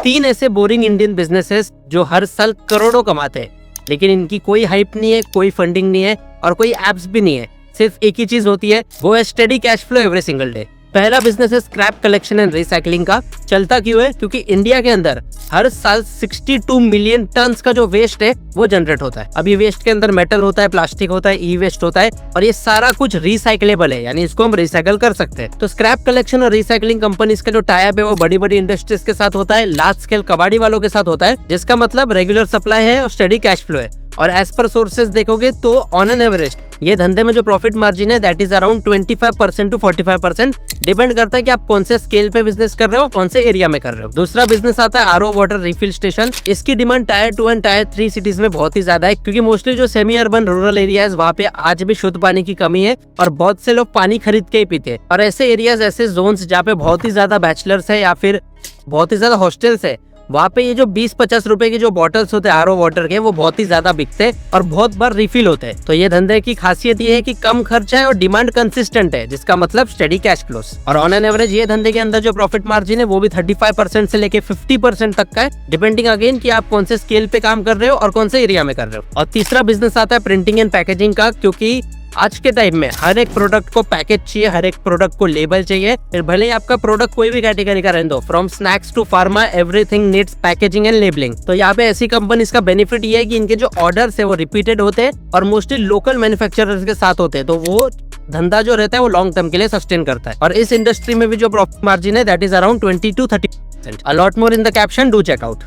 3 ऐसे boring Indian businesses जो हर साल करोड़ों कमाते हैं, लेकिन इनकी कोई हाइप नहीं है, कोई फंडिंग नहीं है और कोई एप्स भी नहीं है। सिर्फ एक ही चीज होती है, वो है steady cash flow every single day. पहला बिजनेस है स्क्रैप कलेक्शन एंड रिसाइकलिंग का। चलता क्यों है? क्योंकि इंडिया के अंदर हर साल 62 मिलियन टन्स का जो वेस्ट है वो जनरेट होता है। अब ये वेस्ट के अंदर मेटल होता है, प्लास्टिक होता है, ई वेस्ट होता है और ये सारा कुछ रिसाइकलेबल है, यानी इसको हम रिसाइकल कर सकते हैं। तो स्क्रैप कलेक्शन और रिसाइकलिंग कंपनीज का जो टाई अप है वो बड़ी बड़ी इंडस्ट्रीज के साथ होता है, लार्ज स्केल कबाड़ी वालों के साथ होता है, जिसका मतलब रेगुलर सप्लाई है और स्टेडी कैश फ्लो है। और एज पर सोर्सेज देखोगे तो ऑन एन एवरेज ये धंधे में जो प्रॉफिट मार्जिन है that is around 25% to 45%। Depend करता है कि आप कौन से स्केल पे बिजनेस कर रहे हो, कौन से एरिया में कर रहे हो। दूसरा बिजनेस आता है आरओ वाटर रिफिल स्टेशन। इसकी demand tyre 2 and tyre 3 cities में बहुत ही ज्यादा है, क्योंकि मोस्टली जो सेमी अर्बन रूरल एरियाज वहाँ पे आज भी शुद्ध पानी की कमी है और बहुत से लोग पानी खरीद के ही पीते हैं। और ऐसे एरियाज, ऐसे जोन्स जहाँ पे बहुत ही ज्यादा बैचलर्स है या फिर बहुत ही ज्यादा हॉस्टल्स है, वहाँ पे ये जो 20-50 रुपए के जो बॉटल्स होते हैं आरओ वाटर के, वो बहुत ही ज्यादा बिकते हैं और बहुत बार रिफिल होते हैं। तो ये धंधे की खासियत ये है कि कम खर्चा है और डिमांड कंसिस्टेंट है, जिसका मतलब स्टेडी कैश फ्लोस। और ऑन एन एवरेज ये धंधे के अंदर जो प्रॉफिट मार्जिन है वो भी 35% से लेके 50% तक का है, डिपेंडिंग अगेन कि आप कौन से स्केल पे काम कर रहे हो और कौन से एरिया में कर रहे हो। और तीसरा बिजनेस आता है प्रिंटिंग एंड पैकेजिंग का, क्योंकि आज के टाइम में हर एक प्रोडक्ट को पैकेज चाहिए, हर एक प्रोडक्ट को लेबल चाहिए। फिर भले ही आपका प्रोडक्ट कोई भी कैटेगरी का रहने दो, from snacks to pharma, everything needs packaging and labelling. तो यहाँ पे ऐसी कंपनीज का बेनिफिट ये है कि इनके जो ऑर्डर्स है वो रिपीटेड होते हैं और मोस्टली लोकल मैन्युफैक्चरर्स के साथ होते हैं, तो वो धंधा जो रहता है वो लॉन्ग टर्म के लिए सस्टेन करता है। और इस इंडस्ट्री में भी जो प्रॉफिट मार्जिन है that is around 20 to 30%। A lot more in the caption, do check out.